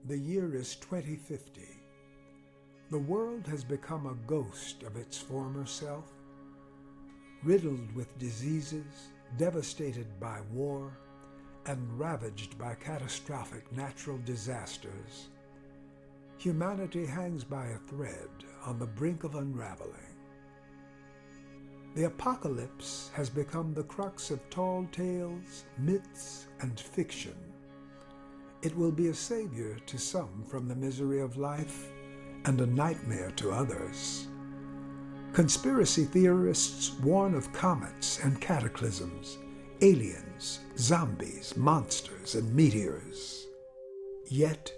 The year is 2050. The world has become a ghost of its former self, riddled with diseases, devastated by war, and ravaged by catastrophic natural disasters. Humanity hangs by a thread on the brink of unraveling. The apocalypse has become the crux of tall tales, myths, and fiction. It will be a savior to some from the misery of life and a nightmare to others. Conspiracy theorists warn of comets and cataclysms, aliens, zombies, monsters, and meteors. Yet,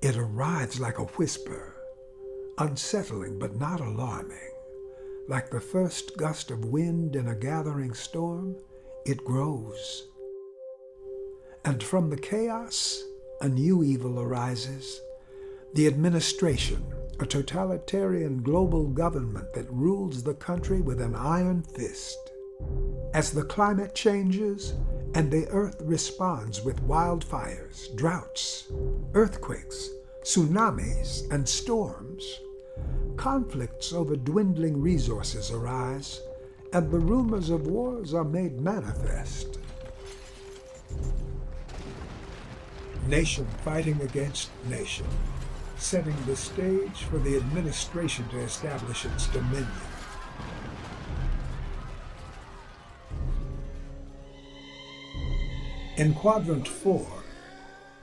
it arrives like a whisper, unsettling but not alarming. Like the first gust of wind in a gathering storm, it grows. And from the chaos, a new evil arises. The administration, a totalitarian global government that rules the country with an iron fist. As the climate changes and the earth responds with wildfires, droughts, earthquakes, tsunamis, and storms, conflicts over dwindling resources arise, and the rumors of wars are made manifest. Nation fighting against nation, setting the stage for the administration to establish its dominion. In Quadrant 4,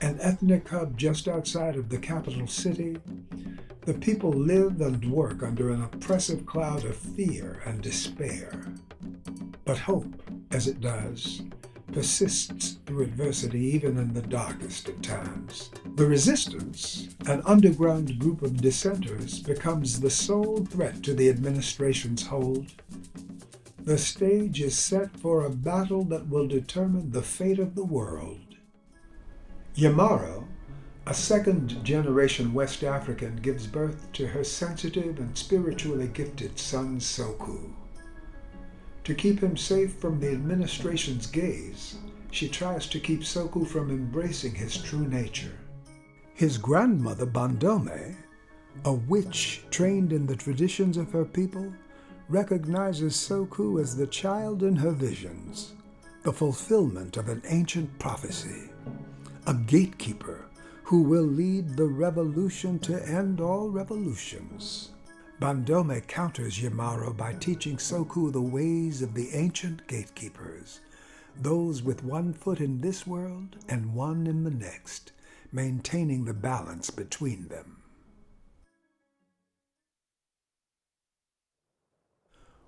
an ethnic hub just outside of the capital city, the people live and work under an oppressive cloud of fear and despair. But hope, as it does, persists through adversity even in the darkest of times. The resistance, an underground group of dissenters, becomes the sole threat to the administration's hold. The stage is set for a battle that will determine the fate of the world. Yamaro, a second-generation West African, gives birth to her sensitive and spiritually gifted son Soku. To keep him safe from the administration's gaze, she tries to keep Soku from embracing his true nature. His grandmother Bandome, a witch trained in the traditions of her people, recognizes Soku as the child in her visions, the fulfillment of an ancient prophecy, a gatekeeper who will lead the revolution to end all revolutions. Bandome counters Yamaro by teaching Soku the ways of the ancient gatekeepers, those with one foot in this world and one in the next, maintaining the balance between them.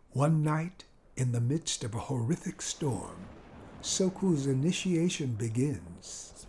One night, in the midst of a horrific storm, Soku's initiation begins.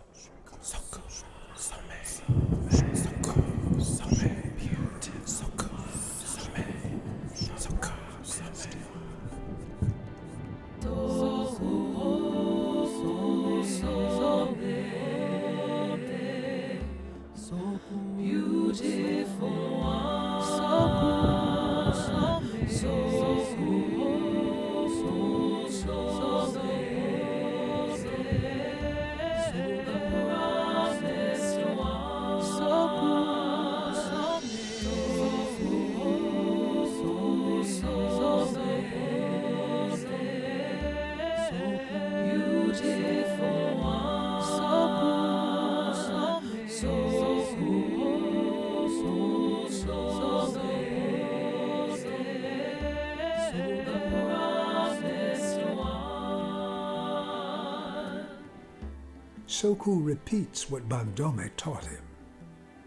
Soku repeats what Bandome taught him.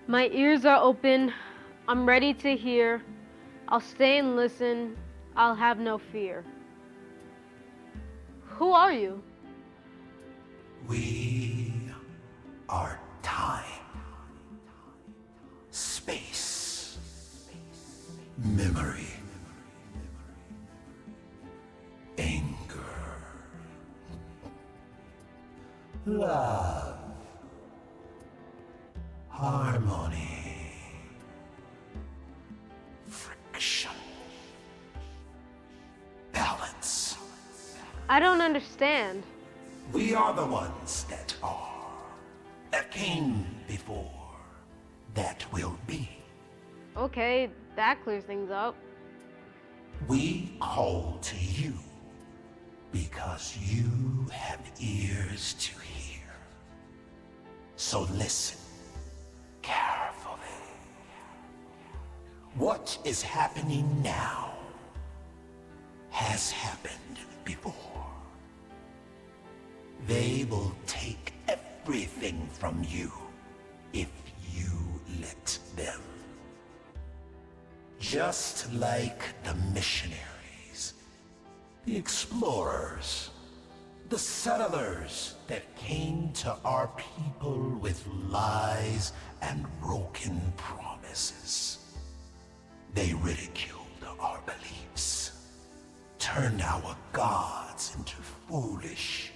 My ears are open. I'm ready to hear. I'll stay and listen. I'll have no fear. Who are you? We are time, space, memory, anger, love, harmony, friction, balance. I don't understand. We are the ones that are, that came before. Okay, that clears things up. We call to you because you have ears to hear. So listen carefully. What is happening now has happened before. They will take everything from you if you let them. Just like the missionaries, the explorers, the settlers that came to our people with lies and broken promises. They ridiculed our beliefs, turned our gods into foolish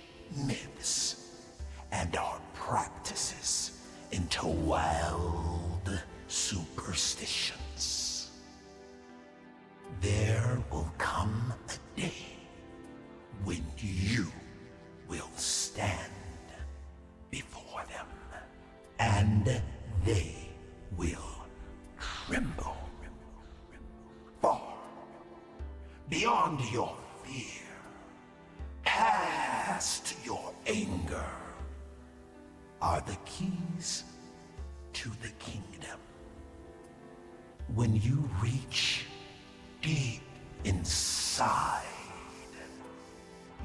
myths, and our practices into wild superstitions. There will come a day when you will stand before them, and they will tremble far beyond your fear, past your anger, are the keys to the kingdom. When you reach deep inside,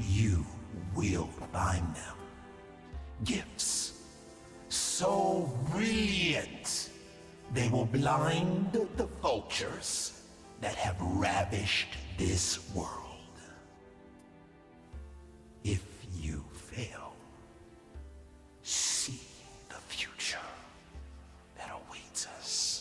you will find them. Gifts so brilliant, they will blind the vultures that have ravished this world. If you fail, see the future that awaits us.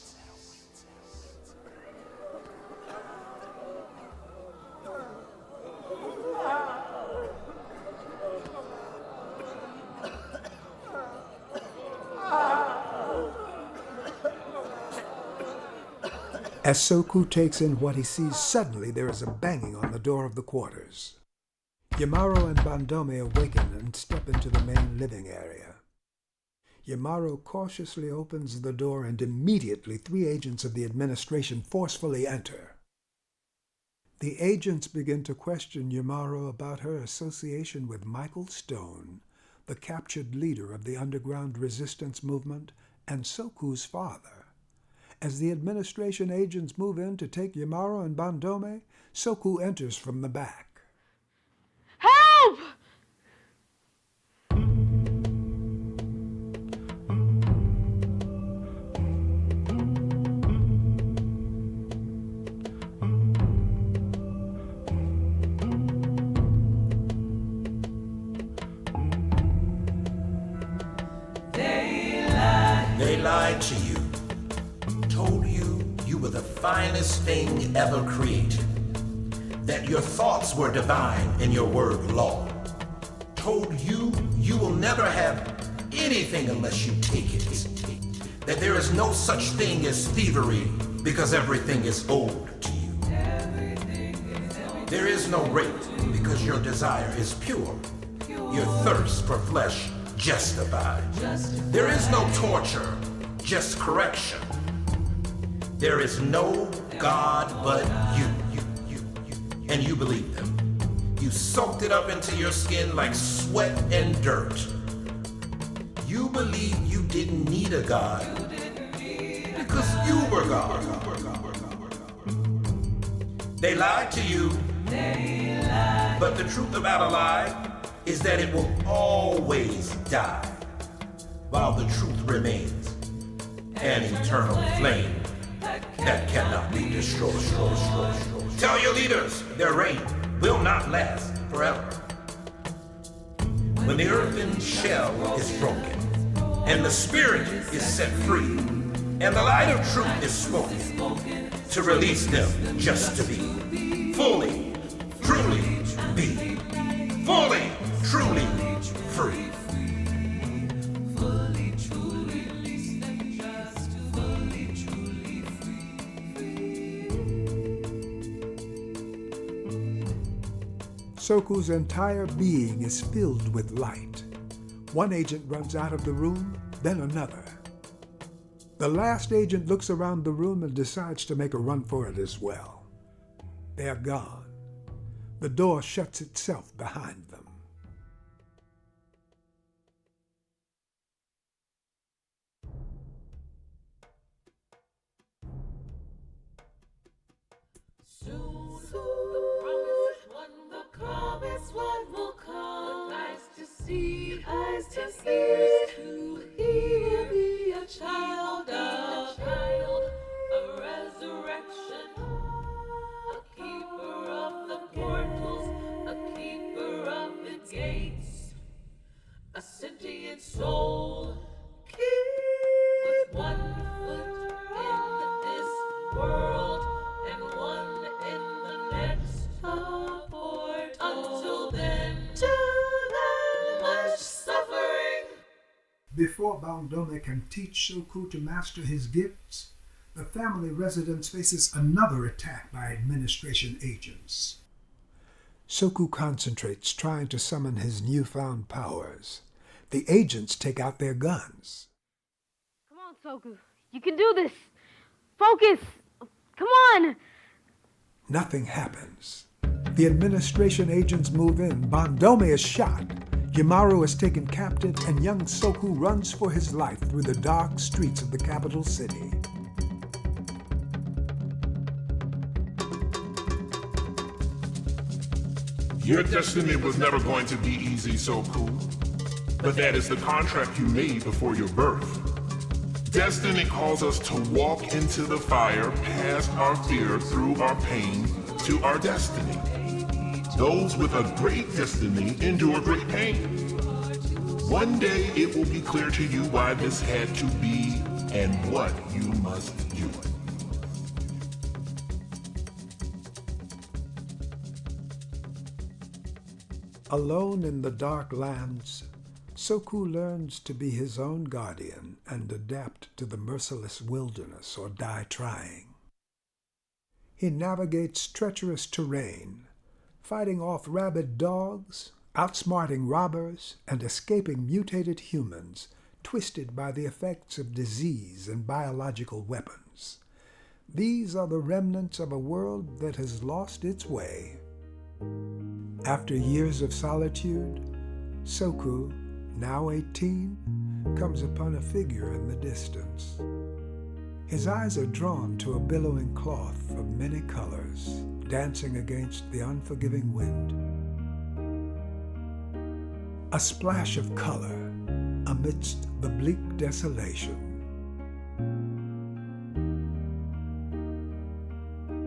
As Soku takes in what he sees, suddenly there is a banging on the door of the quarters. Yamaro and Bandome awaken and step into the main living area. Yamaro cautiously opens the door and immediately 3 agents of the administration forcefully enter. The agents begin to question Yamaro about her association with Michael Stone, the captured leader of the underground resistance movement, and Soku's father. As the administration agents move in to take Yamaro and Bandome, Soku enters from the back. Help! They lied to you, told you you were the finest thing ever created, that your thoughts were divine and your word law, told you you will never have anything unless you take it, that there is no such thing as thievery because everything is owed to you. There is no rape because your desire is pure, your thirst for flesh justified. There is no torture, just correction. There is no God but you. And you believe them. You soaked it up into your skin like sweat and dirt. You believe you didn't need a God because you were God. They lied to you, but the truth about a lie is that it will always die, while the truth remains an eternal flame that cannot be destroyed. Tell your leaders their reign will not last forever. When the earthen shell is broken, and the spirit is set free, and the light of truth is spoken, to release them just to be fully, truly be, fully, truly free. Soku's entire being is filled with light. One agent runs out of the room, then another. The last agent looks around the room and decides to make a run for it as well. They are gone. The door shuts itself behind them. Soon the promised one will come. With eyes to see, ears to hear. Be a child, a resurrection, a keeper of the portals, a keeper of the gates, a sentient soul. With one foot in this world and one in the next, a portal. Until then, much suffering. Before Bandome can teach Soku to master his gifts, the family residence faces another attack by administration agents. Soku concentrates trying to summon his newfound powers. The agents take out their guns. Come on, Soku. You can do this. Focus. Come on. Nothing happens. The administration agents move in. Bandome is shot. Yamaru is taken captive, and young Soku runs for his life through the dark streets of the capital city. Your destiny was never going to be easy, Soku. But that is the contract you made before your birth. Destiny calls us to walk into the fire, past our fear, through our pain, to our destiny. Those with a great destiny endure great pain. One day it will be clear to you why this had to be and what you must do. Alone in the dark lands, Soku learns to be his own guardian and adapt to the merciless wilderness or die trying. He navigates treacherous terrain, fighting off rabid dogs, outsmarting robbers, and escaping mutated humans twisted by the effects of disease and biological weapons. These are the remnants of a world that has lost its way. After years of solitude, Soku, now 18, comes upon a figure in the distance. His eyes are drawn to a billowing cloth of many colors, dancing against the unforgiving wind. A splash of color amidst the bleak desolation.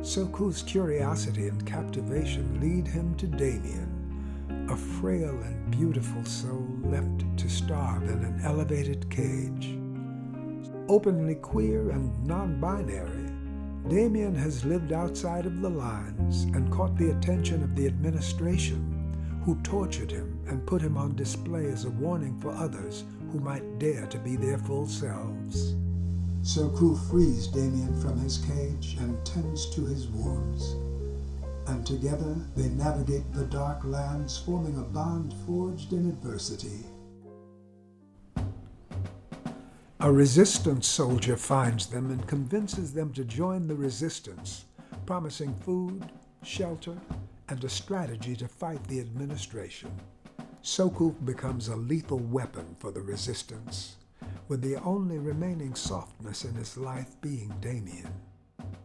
Soku's curiosity and captivation lead him to Damien, a frail and beautiful soul left to starve in an elevated cage. Openly queer and non-binary, Damien has lived outside of the lines and caught the attention of the administration, who tortured him and put him on display as a warning for others who might dare to be their full selves. Soku frees Damien from his cage and tends to his wounds, and together they navigate the dark lands, forming a bond forged in adversity. A resistance soldier finds them and convinces them to join the resistance, promising food, shelter, and a strategy to fight the administration. Soku becomes a lethal weapon for the resistance, with the only remaining softness in his life being Damien,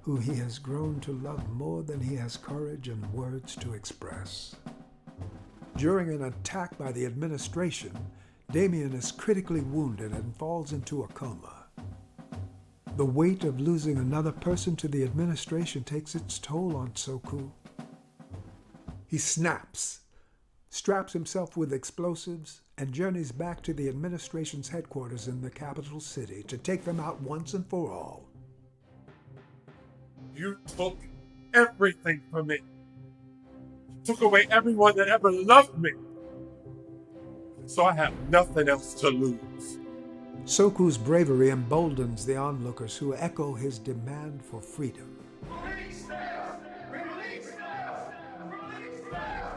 who he has grown to love more than he has courage and words to express. During an attack by the administration, Damien is critically wounded and falls into a coma. The weight of losing another person to the administration takes its toll on Soku. He snaps, straps himself with explosives, and journeys back to the administration's headquarters in the capital city to take them out once and for all. You took everything from me. You took away everyone that ever loved me. So I have nothing else to lose. Soku's bravery emboldens the onlookers who echo his demand for freedom. Release them! Release them! Release them!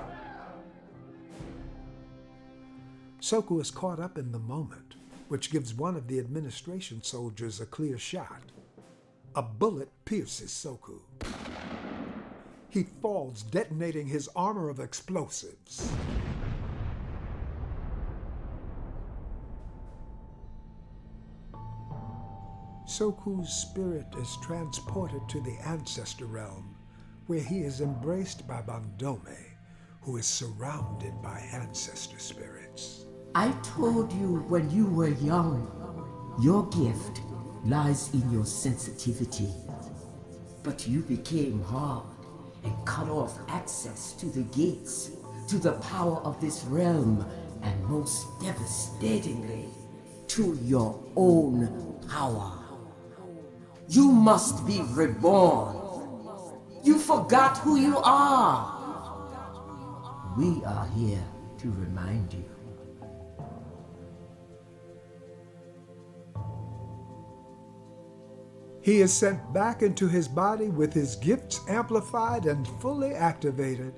Soku is caught up in the moment, which gives one of the administration soldiers a clear shot. A bullet pierces Soku. He falls, detonating his armor of explosives. Soku's spirit is transported to the ancestor realm, where he is embraced by Bandome, who is surrounded by ancestor spirits. I told you when you were young, your gift lies in your sensitivity. But you became hard and cut off access to the gates, to the power of this realm, and most devastatingly, to your own power. You must be reborn. You forgot who you are. We are here to remind you. He is sent back into his body with his gifts amplified and fully activated.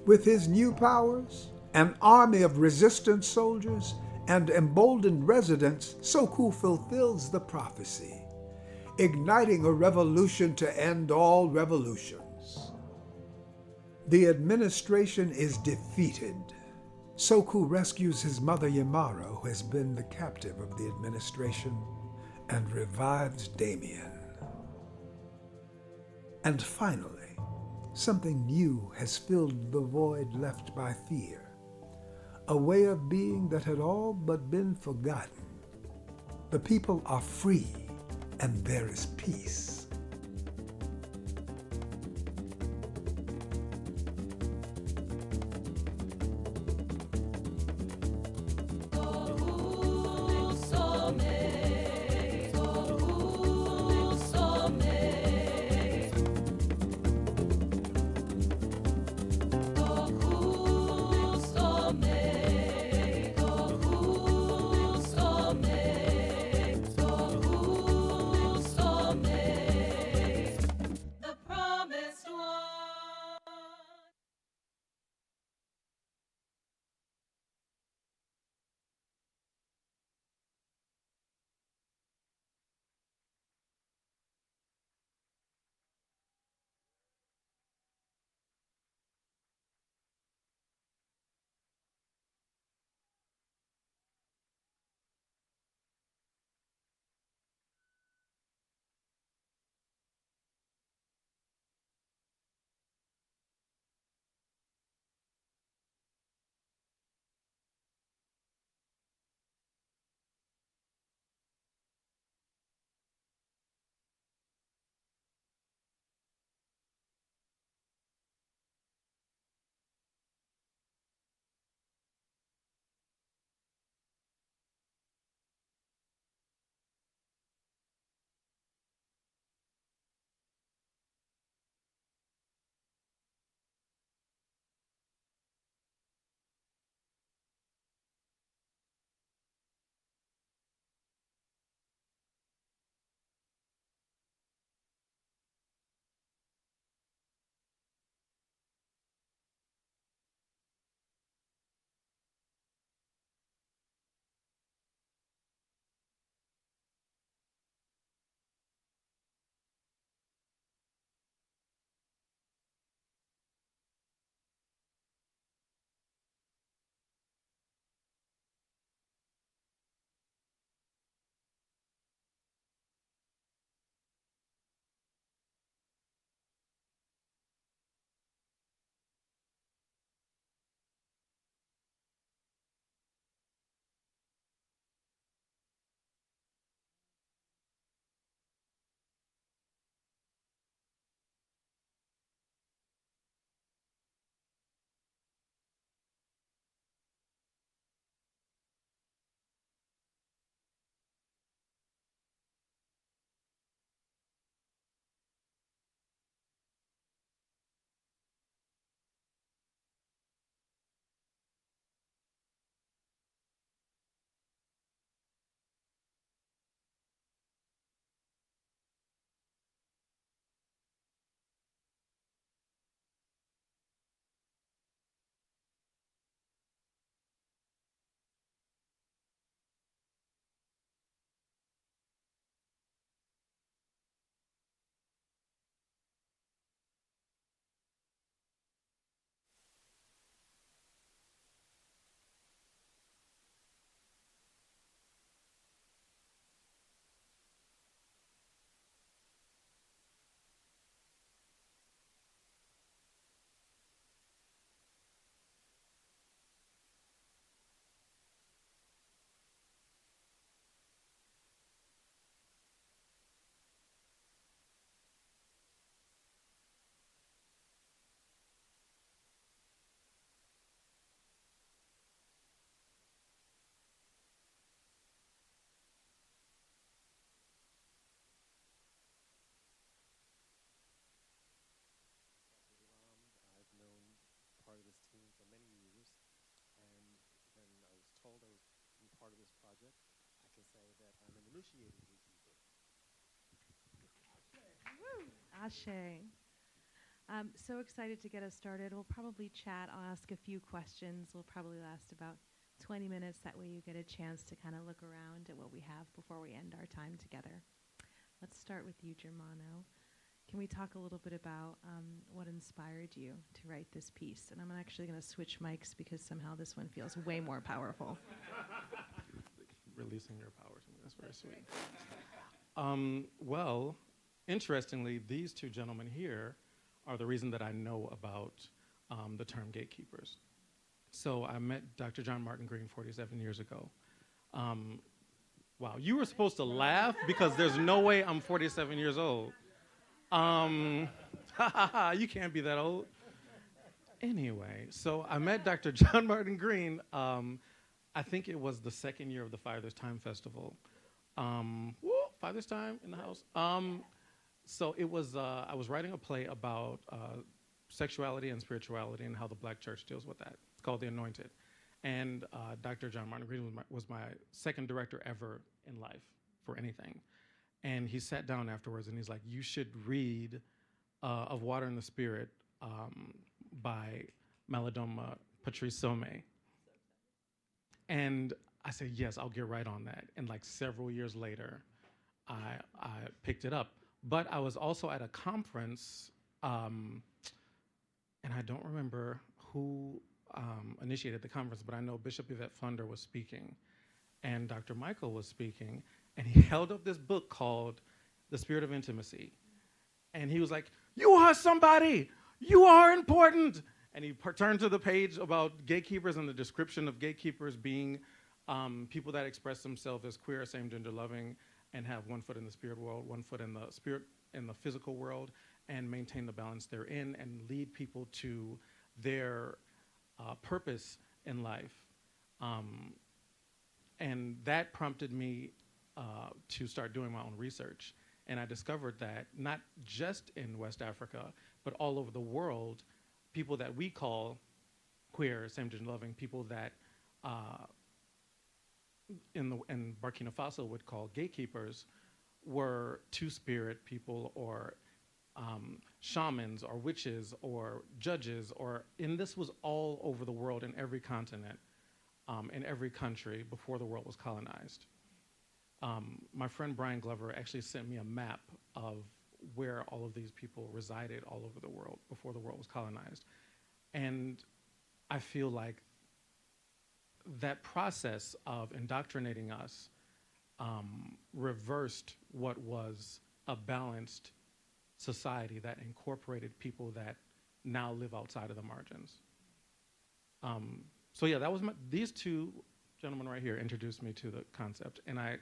With his new powers, an army of resistance soldiers, and emboldened residents, Soku fulfills the prophecy, igniting a revolution to end all revolutions. The administration is defeated. Soku rescues his mother Yamara, who has been the captive of the administration, and revives Damien. And finally, something new has filled the void left by fear, a way of being that had all but been forgotten. The people are free, and there is peace. Ashe. I'm so excited to get us started. We'll probably chat. I'll ask a few questions. We'll probably last about 20 minutes. That way you get a chance to kind of look around at what we have before we end our time together. Let's start with you, Germano. Can we talk a little bit about what inspired you to write this piece? And I'm actually going to switch mics because somehow this one feels way more powerful. Releasing your power to me. That's very sweet. Well, interestingly, these two gentlemen here are the reason that I know about the term gatekeepers. So I met Dr. John Martin Green 47 years ago. Wow, you were supposed to laugh because there's no way I'm 47 years old. You can't be that old. Anyway, so I met Dr. John Martin Green. I think it was the second year of the Father's Time Festival. Father's Time in the house. So it was, I was writing a play about sexuality and spirituality and how the Black church deals with that. It's called The Anointed. And Dr. John Martin Green was my second director ever in life for anything. And he sat down afterwards and he's like, you should read Of Water and the Spirit by Malidoma Patrice Somé. And I said, yes, I'll get right on that. And like several years later, I picked it up. But I was also at a conference, and I don't remember who initiated the conference, but I know Bishop Yvette Funder was speaking, and Dr. Michael was speaking, and he held up this book called The Spirit of Intimacy. And he was like, you are somebody, you are important. And he turned to the page about gatekeepers and the description of gatekeepers being people that express themselves as queer, same-gender loving, and have one foot in the spirit world, one foot in the spirit, in the physical world, and maintain the balance therein, and lead people to their purpose in life. And that prompted me to start doing my own research. And I discovered that not just in West Africa, but all over the world, people that we call queer, same-gender loving, people that in Burkina Faso would call gatekeepers, were two-spirit people or shamans or witches or judges, and this was all over the world in every continent, in every country before the world was colonized. My friend Brian Glover actually sent me a map of where all of these people resided all over the world before the world was colonized. And I feel like that process of indoctrinating us reversed what was a balanced society that incorporated people that now live outside of the margins. So yeah, that was these two gentlemen right here introduced me to the concept, and I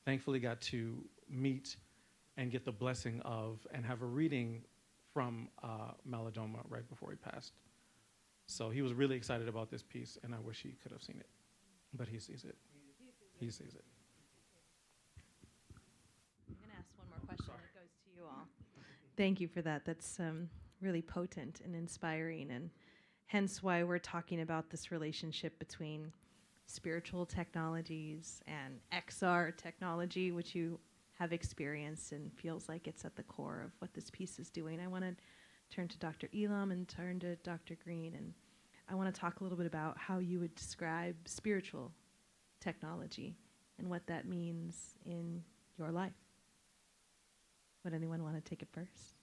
thankfully got to meet and get the blessing of and have a reading from Malidoma right before he passed. So he was really excited about this piece, and I wish he could have seen it, but he sees it. He sees it. I'm going to ask one more question that goes to you all. Thank you for that. That's really potent and inspiring, and hence why we're talking about this relationship between spiritual technologies and XR technology, which you have experienced and feels like it's at the core of what this piece is doing. I want to turn to Dr. Elam and turn to Dr. Green, and I want to talk a little bit about how you would describe spiritual technology and what that means in your life. Would anyone want to take it first?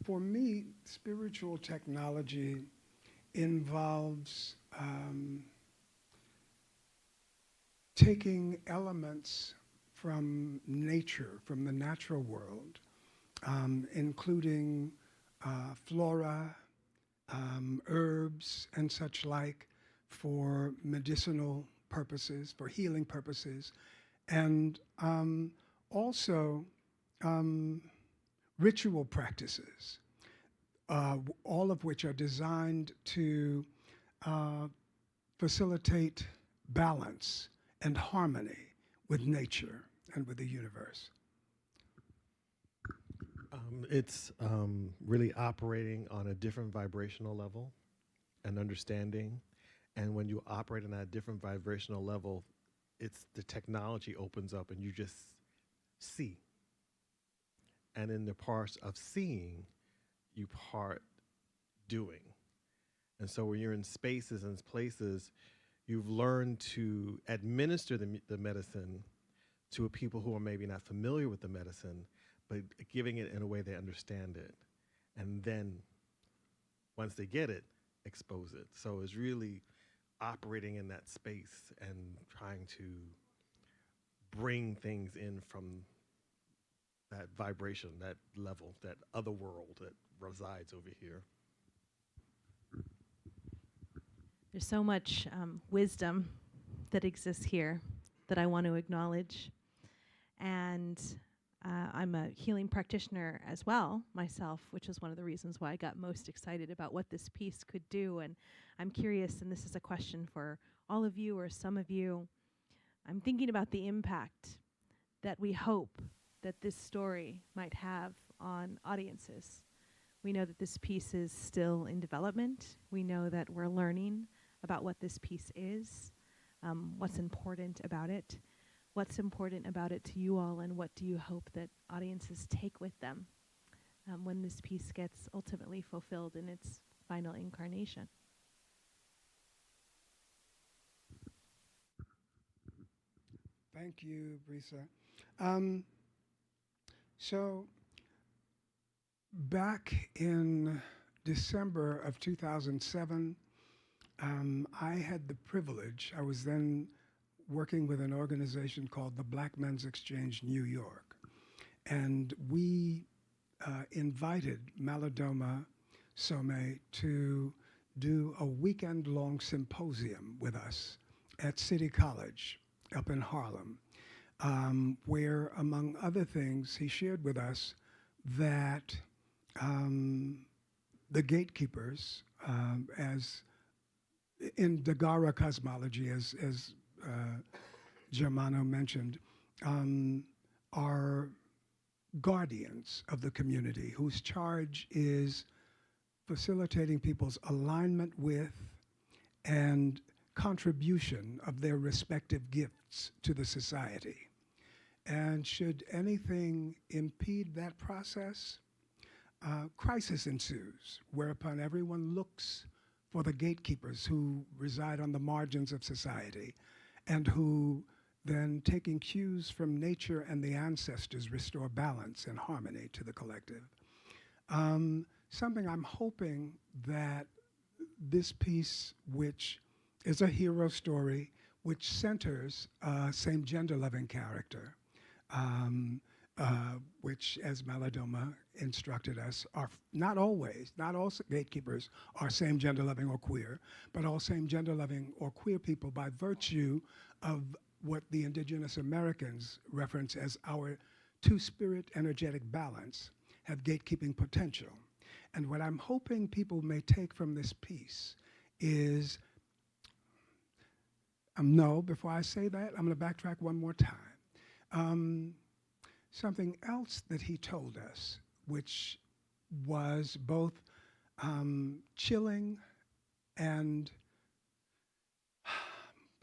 For me, spiritual technology involves taking elements from nature, from the natural world, including flora, herbs, and such like, for medicinal purposes, for healing purposes, and also ritual practices, all of which are designed to facilitate balance and harmony with nature and with the universe. It's really operating on a different vibrational level and understanding And when you operate on that different vibrational level, it's the technology opens up and you just see. And in the parts of seeing, you part doing. And so when you're in spaces and places, you've learned to administer the medicine to people who are maybe not familiar with the medicine, but giving it in a way they understand it. And then once they get it, expose it. So it's really operating in that space and trying to bring things in from that vibration, that level, that other world that resides over here. There's so much wisdom that exists here that I want to acknowledge. And I'm a healing practitioner as well, myself, which is one of the reasons why I got most excited about what this piece could do. And I'm curious, and this is a question for all of you or some of you, I'm thinking about the impact that we hope that this story might have on audiences. We know that this piece is still in development. We know that we're learning about what this piece is, what's important about it. What's important about it to you all, and what do you hope that audiences take with them when this piece gets ultimately fulfilled in its final incarnation? Thank you, Brisa. So back in December of 2007, I had the privilege, I was then working with an organization called the Black Men's Exchange New York. And we invited Malidoma Some to do a weekend-long symposium with us at City College up in Harlem, where, among other things, he shared with us that the gatekeepers, as in Dagara cosmology, as Germano mentioned, are guardians of the community whose charge is facilitating people's alignment with and contribution of their respective gifts to the society. And should anything impede that process, crisis ensues, whereupon everyone looks for the gatekeepers who reside on the margins of society and who then, taking cues from nature and the ancestors, restore balance and harmony to the collective. Something I'm hoping that this piece, which is a hero story, which centers a same gender-loving character, which, as Malidoma instructed us, are not always, not all gatekeepers are same gender-loving or queer, but all same gender-loving or queer people by virtue of what the indigenous Americans reference as our two-spirit energetic balance have gatekeeping potential. And what I'm hoping people may take from this piece is, no, before I say that, I'm gonna backtrack one more time. Something else that he told us, which was both chilling and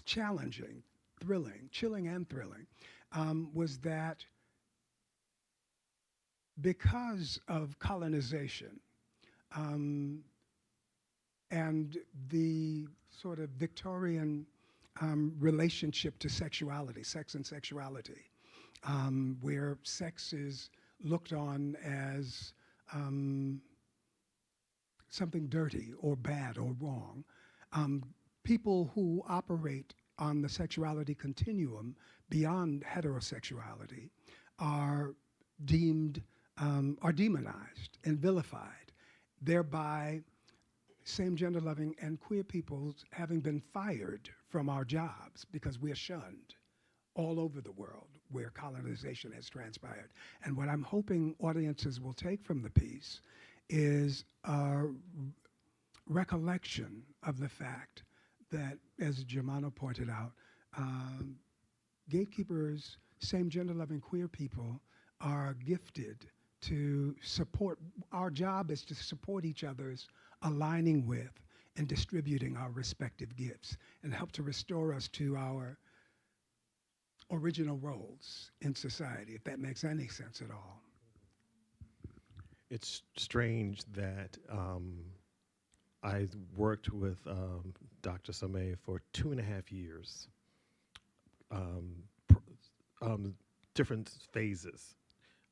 challenging, chilling and thrilling, was that because of colonization and the sort of Victorian relationship to sexuality, sex and sexuality, where sex is looked on as something dirty or bad or wrong, people who operate on the sexuality continuum beyond heterosexuality are deemed, are demonized and vilified, thereby same gender loving and queer people having been fired from our jobs because we're shunned all over the world where colonization has transpired. And what I'm hoping audiences will take from the piece is a recollection of the fact that, as Germano pointed out, gatekeepers, same gender-loving queer people are gifted to support. Our job is to support each other's aligning with in distributing our respective gifts and help to restore us to our original roles in society, if that makes any sense at all. It's strange that I worked with Dr. Sameh for 2.5 years, different phases,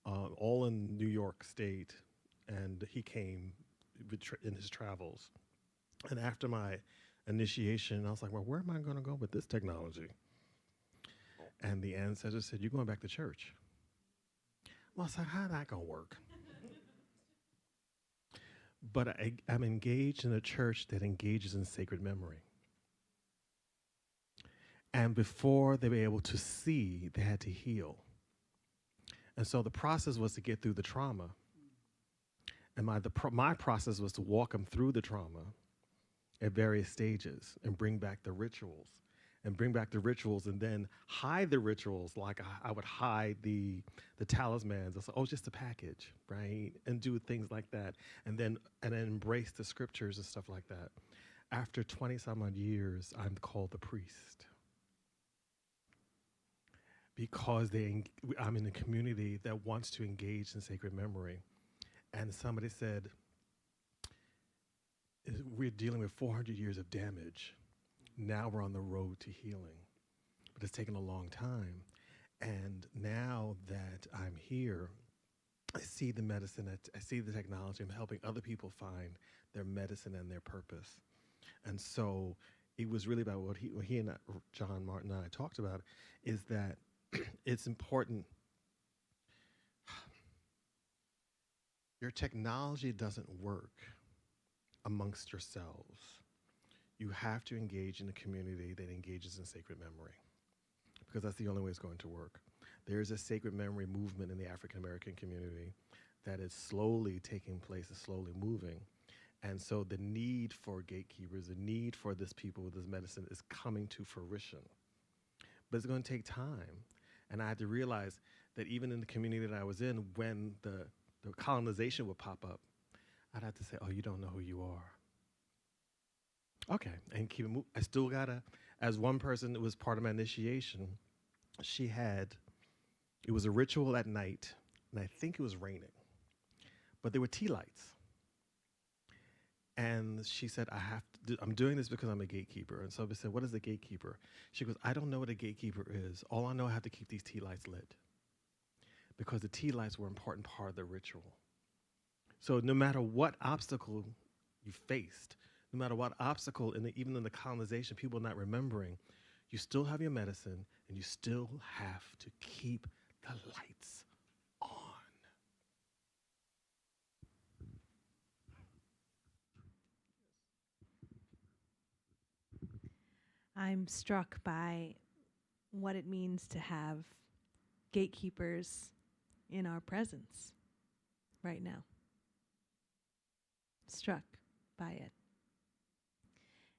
all in New York State, and he came in his travels. And after my initiation, I was like, well, where am I going to go with this technology? And the ancestor said, you're going back to church. Well, I was like, how's that going to work? But I'm engaged in a church that engages in sacred memory. And before they were able to see, they had to heal. And so the process was to get through the trauma. And my process was to walk them through the trauma at various stages and bring back the rituals. And then hide the rituals, like I would hide the talismans. I was like, oh, just a package, right? And do things like that. And then embrace the scriptures and stuff like that. After 20-some odd years, I'm called the priest. Because I'm in a community that wants to engage in sacred memory. And somebody said, we're dealing with 400 years of damage. Now we're on the road to healing. But it's taken a long time. And now that I'm here, I see the medicine, I see the technology. I'm helping other people find their medicine and their purpose. And so it was really about what he and John Martin and I talked about, is that it's important. Your technology doesn't work amongst yourselves. You have to engage in a community that engages in sacred memory, because that's the only way it's going to work. There is a sacred memory movement in the African American community that is slowly taking place, is slowly moving. And so the need for gatekeepers, the need for this people with this medicine is coming to fruition. But it's going to take time. And I had to realize that even in the community that I was in, when the colonization would pop up, I'd have to say, oh, you don't know who you are. Okay, and keep it moving. I still gotta, as one person that was part of my initiation, it was a ritual at night, and I think it was raining, but there were tea lights. And she said, I'm doing this because I'm a gatekeeper. And so I said, what is a gatekeeper? She goes, I don't know what a gatekeeper is. All I know, I have to keep these tea lights lit, because the tea lights were an important part of the ritual. So no matter what obstacle you faced, no matter what obstacle, even in the colonization, people not remembering, you still have your medicine, and you still have to keep the lights on. I'm struck by what it means to have gatekeepers in our presence right now. Struck by it.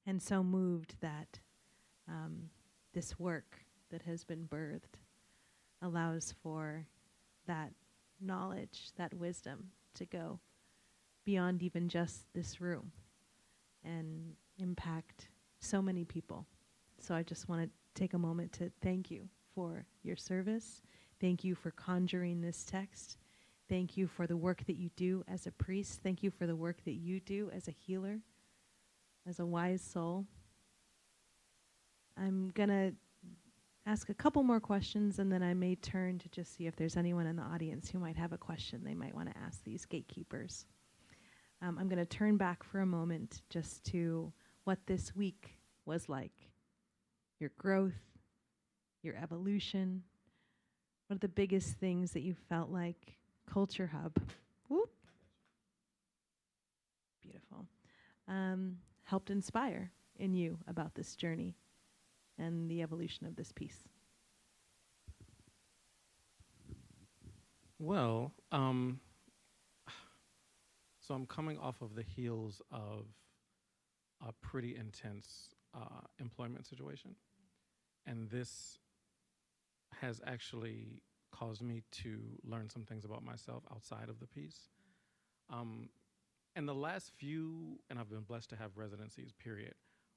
And so moved that this work that has been birthed allows for that knowledge, that wisdom to go beyond even just this room and impact so many people. So I just want to take a moment to thank you for your service. Thank you for conjuring this text. Thank you for the work that you do as a priest. Thank you for the work that you do as a healer, as a wise soul. I'm going to ask a couple more questions, and then I may turn to just see if there's anyone in the audience who might have a question they might want to ask these gatekeepers. I'm going to turn back for a moment just to what this week was like. Your growth, your evolution. What are the biggest things that you felt like CultureHub, whoop, beautiful, helped inspire in you about this journey and the evolution of this piece? Well, so I'm coming off of the heels of a pretty intense employment situation. And this has actually caused me to learn some things about myself outside of the piece. And the last few, and I've been blessed to have residencies, period.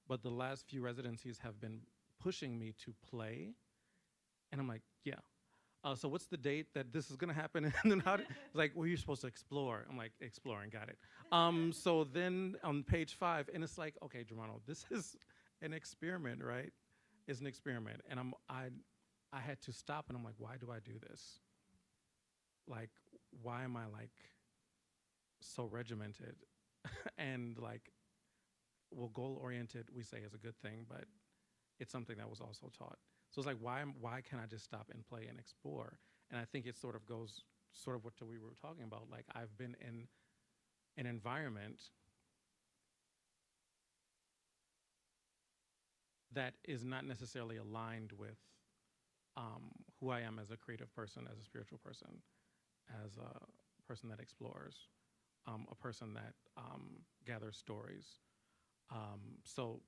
But the last few residencies have been pushing me to play. And I'm like, yeah. So what's the date that this is going to happen? And then it's like, well, you're supposed to explore. I'm like, exploring, got it. So then on page 5, and it's like, okay, Germano, this is an experiment, right? It's an experiment. And I had to stop, and I'm like, why do I do this? Like, why am I like so regimented? And like, well, goal-oriented, we say, is a good thing, but it's something that was also taught. So it's like, why can't I just stop and play and explore? And I think it sort of goes sort of what we were talking about. Like, I've been in an environment that is not necessarily aligned with who I am as a creative person, as a spiritual person, as a person that explores, a person that gathers stories. So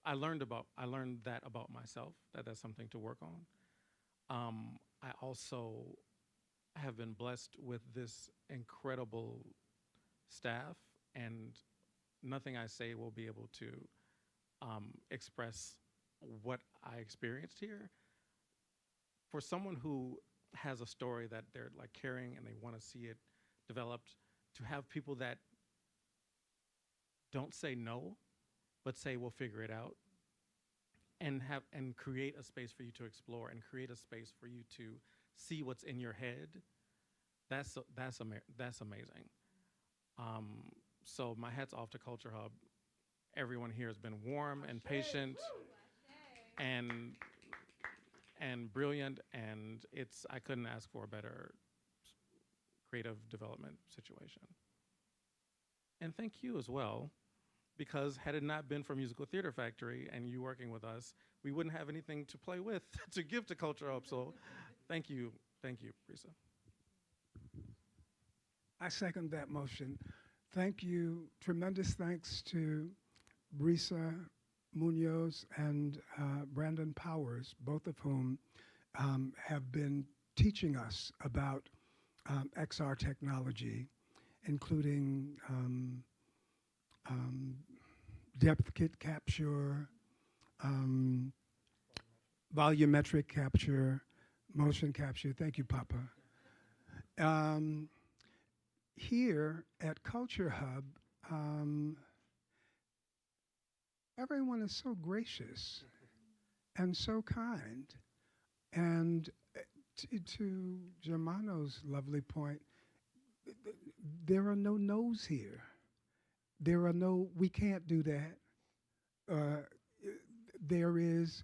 I learned that about myself, that's something to work on. I also have been blessed with this incredible staff, and nothing I say will be able to express what I experienced here. For someone who has a story that they're like carrying and they want to see it developed, to have people that don't say no, but say we'll figure it out, and create a space for you to explore and create a space for you to see what's in your head. That's amazing. So my hat's off to CultureHub. Everyone here has been warm and patient and brilliant, and I couldn't ask for a better creative development situation. And thank you as well, because had it not been for Musical Theater Factory and you working with us, we wouldn't have anything to play with to give to CultureHub. So thank you, Risa. I second that motion. Thank you. Tremendous thanks to Risa Munoz and Brandon Powers, both of whom have been teaching us about XR technology, including depth kit capture, volumetric capture, motion capture. Thank you, Papa. Here at CultureHub, everyone is so gracious and so kind. And to Germano's lovely point, there are no no's here. There are no, we can't do that. There is,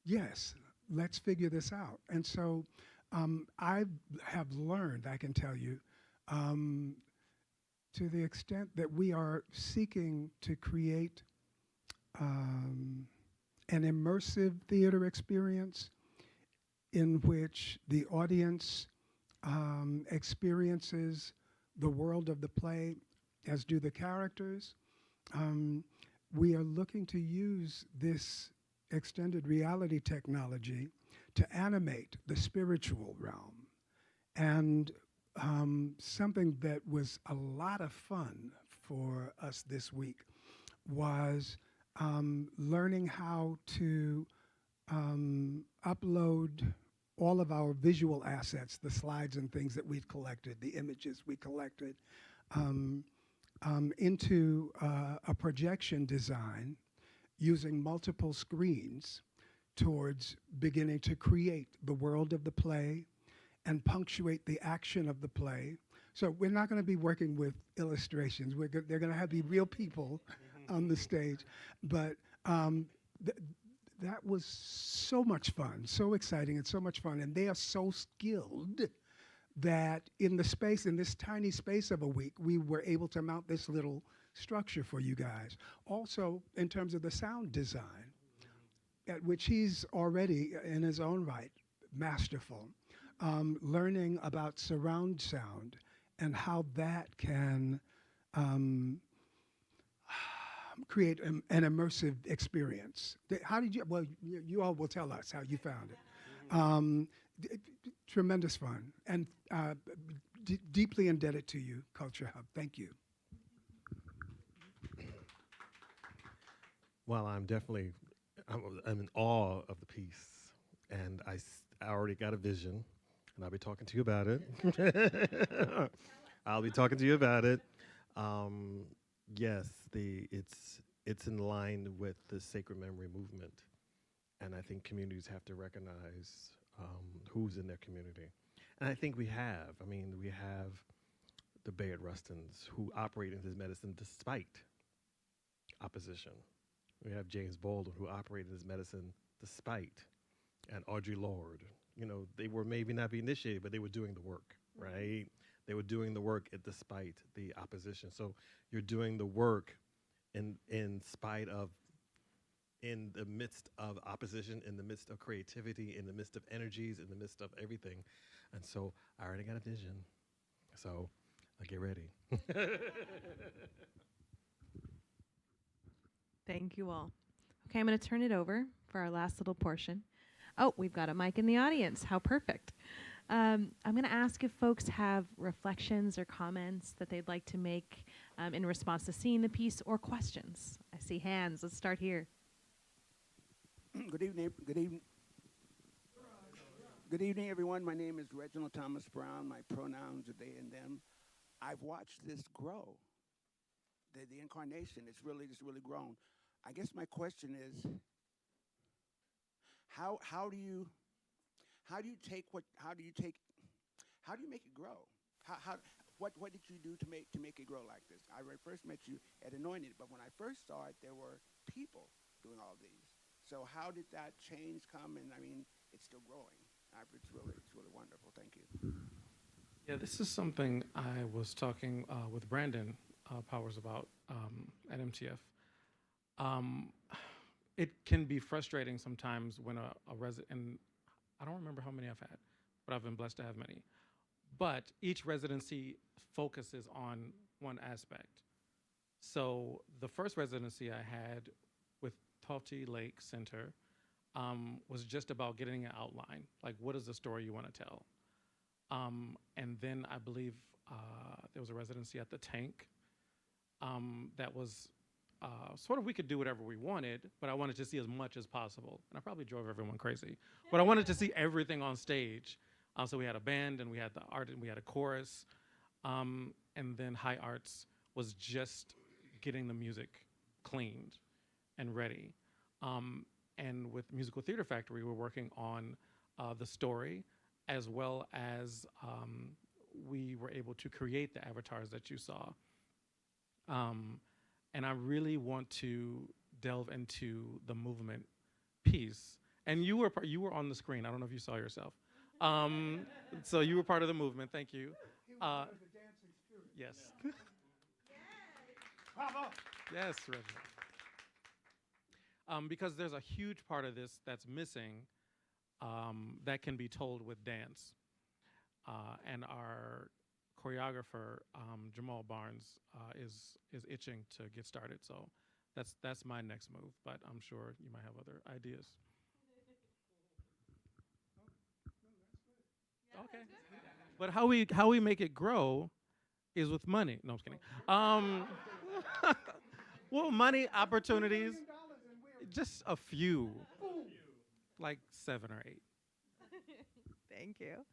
yes, let's figure this out. And so I have learned, I can tell you, to the extent that we are seeking to create an immersive theater experience in which the audience experiences the world of the play as do the characters. We are looking to use this extended reality technology to animate the spiritual realm. And something that was a lot of fun for us this week was learning how to upload all of our visual assets, the slides and things that we've collected, the images we collected, into a projection design using multiple screens towards beginning to create the world of the play and punctuate the action of the play. So we're not going to be working with illustrations. They're going to have to be real people on the stage. But that was so much fun, so exciting, and so much fun. And they are so skilled that in this tiny space of a week, we were able to mount this little structure for you guys. Also, in terms of the sound design, at which he's already, in his own right, masterful. Learning about surround sound and how that can create an immersive experience. How did you, well, you all will tell us how you found it. Tremendous fun, and deeply indebted to you, CultureHub. Thank you. Well, I'm in awe of the piece, and I already got a vision, and I'll be talking to you about it. I'll be talking to you about it. Um, yes, it's in line with the sacred memory movement, and I think communities have to recognize who's in their community, and I think we have. I mean, we have the Bayard Rustins who operate in his medicine despite opposition. We have James Baldwin who operated his medicine despite, and Audre Lorde. You know, they were maybe not be initiated, but they were doing the work, right? They were doing the work despite the opposition. So you're doing the work in spite of, in the midst of opposition, in the midst of creativity, in the midst of energies, in the midst of everything. And so I already got a vision. So I get ready. Thank you all. Okay, I'm going to turn it over for our last little portion. Oh, we've got a mic in the audience. How perfect. I'm going to ask if folks have reflections or comments that they'd like to make in response to seeing the piece, or questions. I see hands. Let's start here. Good evening. Good evening. Good evening, everyone. My name is Reginald Thomas Brown. My pronouns are they and them. I've watched this grow. The incarnation, it's really grown. I guess my question is, how do you make it grow? What did you do to make it grow like this? I first met you at Anointed, but when I first saw it, there were people doing all these. So how did that change come? And I mean, it's still growing. It's really wonderful. Thank you. Yeah, this is something I was talking with Brandon Powers about at MTF. It can be frustrating sometimes when a resident, and I don't remember how many I've had, but I've been blessed to have many. But each residency focuses on one aspect. So the first residency I had with Tofty Lake Center was just about getting an outline, like what is the story you want to tell. And then I believe there was a residency at the Tank that was sort of, we could do whatever we wanted, but I wanted to see as much as possible. And I probably drove everyone crazy, but I wanted to see everything on stage. So we had a band, and we had the art, and we had a chorus. And then High Arts was just getting the music cleaned and ready. And with Musical Theater Factory, we're working on the story, as well as we were able to create the avatars that you saw. And I really want to delve into the movement piece. And you were on the screen. I don't know if you saw yourself. So you were part of the movement. Thank you. Yes. Bravo. Yes, Reginald. Because there's a huge part of this that's missing that can be told with dance. And our choreographer, Jamal Barnes, is itching to get started. So that's my next move, but I'm sure you might have other ideas. Okay. But how we make it grow is with money. No, I'm just kidding. Well, money, opportunities, just a few, like 7 or 8. Thank you.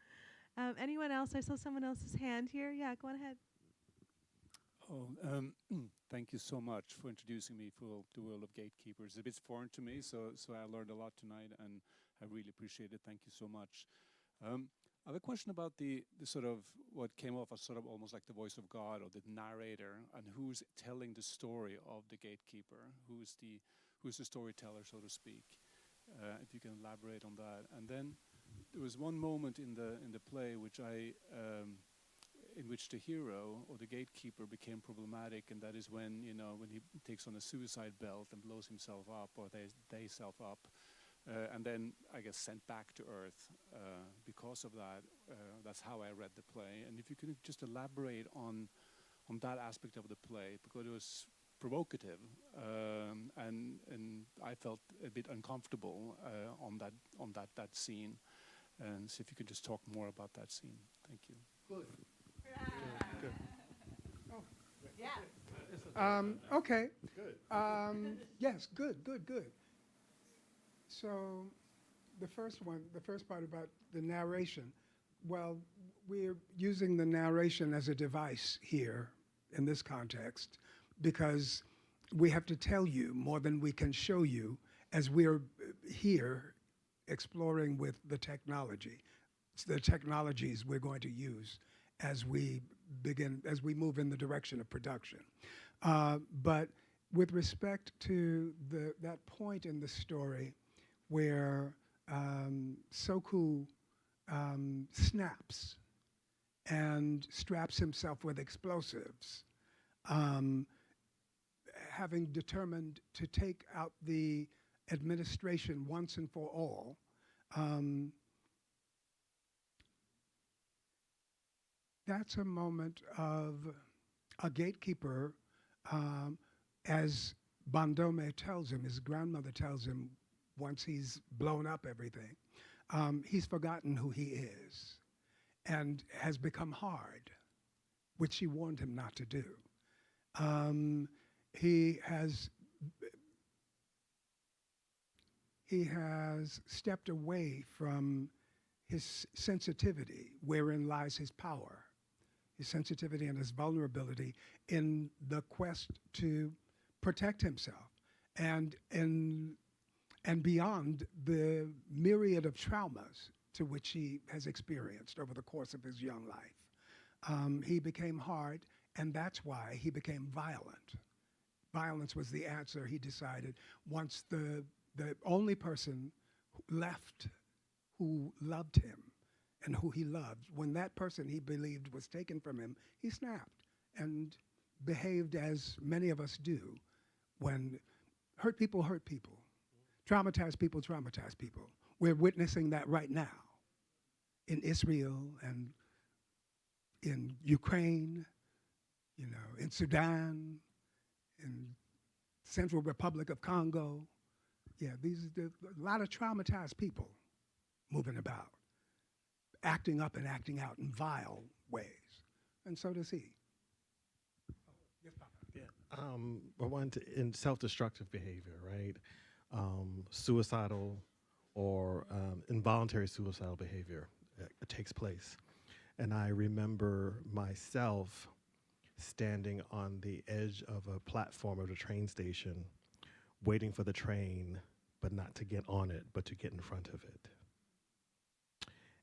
Anyone else? I saw someone else's hand here. Yeah, go on ahead. Thank you so much for introducing me for the world of Gatekeeper. It's a bit foreign to me, so I learned a lot tonight, and I really appreciate it. Thank you so much. I have a question about the sort of what came off as sort of almost like the voice of God, or the narrator, and who's telling the story of the Gatekeeper, who's the storyteller, so to speak. If you can elaborate on that. And then there was one moment in the play in which the hero or the Gatekeeper became problematic, and that is when he takes on a suicide belt and blows himself up, or they self up. And then, I guess, sent back to Earth because of that. That's how I read the play. And if you could just elaborate on that aspect of the play, because it was provocative, and I felt a bit uncomfortable on that scene. And so if you could just talk more about that scene. Thank you. Good. Good. Oh. Yeah. Okay. Yes, good, good, good. So the first part about the narration. Well, we're using the narration as a device here in this context because we have to tell you more than we can show you as we're here exploring with the technology. It's the technologies we're going to use as we as we move in the direction of production. But with respect to that point in the story where Soku snaps and straps himself with explosives, um, having determined to take out the administration once and for all. Um, that's a moment of a gatekeeper, as Bandome tells him, his grandmother tells him once he's blown up everything, he's forgotten who he is and has become hard, which she warned him not to do. He has stepped away from his sensitivity, wherein lies his power, his sensitivity and his vulnerability in the quest to protect himself and beyond the myriad of traumas to which he has experienced over the course of his young life. He became hard, and that's why he became violent. Violence was the answer, he decided, once the only person left who loved him and who he loved, when that person he believed was taken from him, he snapped and behaved as many of us do when hurt people hurt people, traumatized people traumatize people. We're witnessing that right now in Israel and in Ukraine, you know, in Sudan, in Central Republic of Congo. Yeah, a lot of traumatized people moving about, acting up and acting out in vile ways. And so does he. Yes, Papa. Yeah. I wanted to, in self-destructive behavior, right? Suicidal or involuntary suicidal behavior takes place. And I remember myself standing on the edge of a platform of the train station, waiting for the train, but not to get on it, but to get in front of it.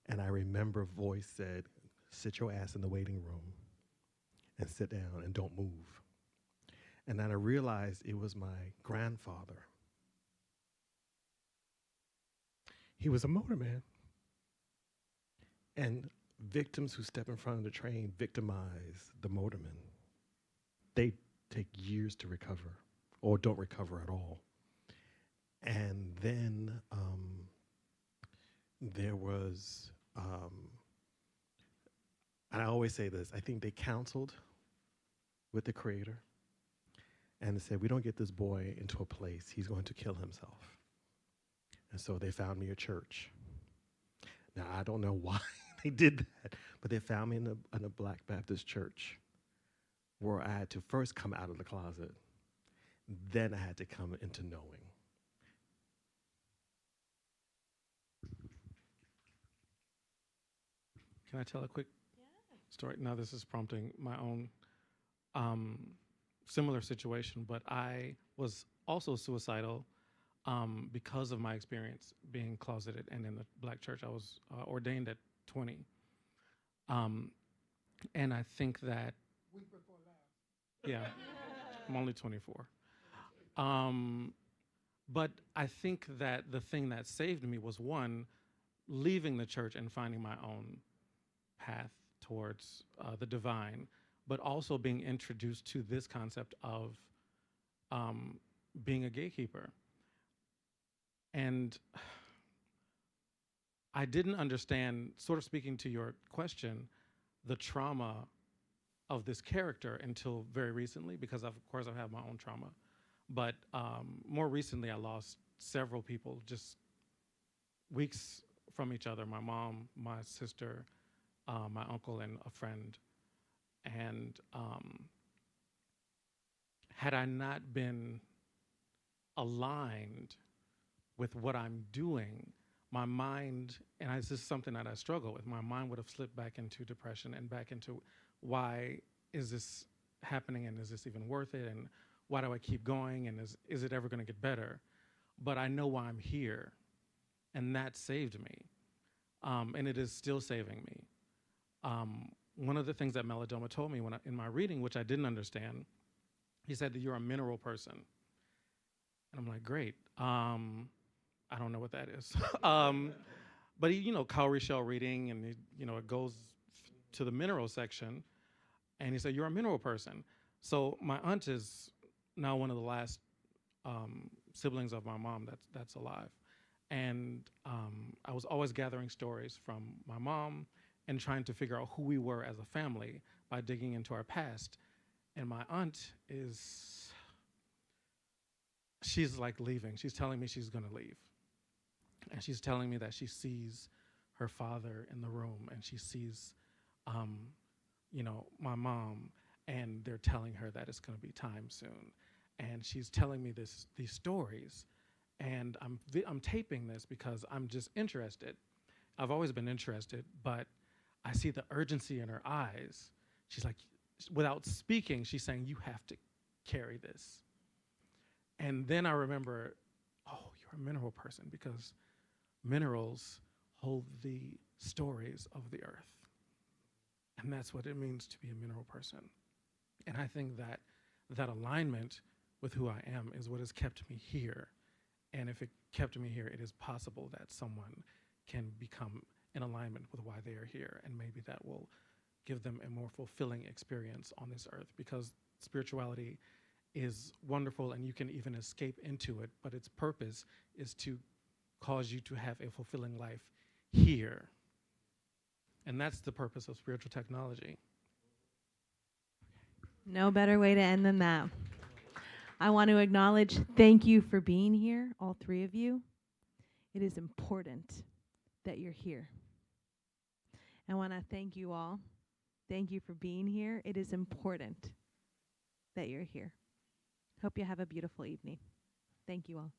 And I remember a voice said, sit your ass in the waiting room and sit down and don't move. And then I realized it was my grandfather. He was a motorman. And victims who step in front of the train victimize the motorman. They take years to recover or don't recover at all. And then there was, and I always say this, I think they counseled with the creator and said, we don't get this boy into a place, he's going to kill himself. And so they found me a church. Now, I don't know why they did that, but they found me in a Black Baptist church where I had to first come out of the closet, then I had to come into knowing. Can I tell a quick story? Now, this is prompting my own similar situation, but I was also suicidal because of my experience being closeted and in the Black church. I was ordained at 20. And I think that, Week before last. yeah, I'm only 24. But I think that the thing that saved me was, one, leaving the church and finding my own path towards the divine, but also being introduced to this concept of being a gatekeeper. And I didn't understand, sort of speaking to your question, the trauma of this character until very recently, because of course I've had my own trauma. But more recently, I lost several people just weeks from each other, my mom, my sister, my uncle, and a friend. And had I not been aligned with what I'm doing, my mind, and this is something that I struggle with, my mind would have slipped back into depression and back into why is this happening and is this even worth it and why do I keep going and is it ever going to get better? But I know why I'm here, and that saved me, and it is still saving me. One of the things that Melodoma told me in my reading, which I didn't understand, he said that you're a mineral person. And I'm like, great. I don't know what that is. But he, cowrie shell reading, and it goes to the mineral section, and he said, you're a mineral person. So my aunt is now one of the last siblings of my mom that's alive. And I was always gathering stories from my mom and trying to figure out who we were as a family by digging into our past. And my aunt she's like leaving. She's telling me she's gonna leave. And she's telling me that she sees her father in the room and she sees, my mom, and they're telling her that it's gonna be time soon. And she's telling me these stories, and I'm taping this because I'm just interested. I've always been interested, but I see the urgency in her eyes. She's like, without speaking, she's saying, you have to carry this. And then I remember, oh, you're a mineral person, because minerals hold the stories of the earth. And that's what it means to be a mineral person. And I think that alignment with who I am is what has kept me here. And if it kept me here, it is possible that someone can become in alignment with why they are here. And maybe that will give them a more fulfilling experience on this earth, because spirituality is wonderful and you can even escape into it, but its purpose is to cause you to have a fulfilling life here. And that's the purpose of spiritual technology. No better way to end than that. I want to acknowledge, thank you for being here, all three of you. It is important that you're here. I want to thank you all. Thank you for being here. It is important that you're here. Hope you have a beautiful evening. Thank you all.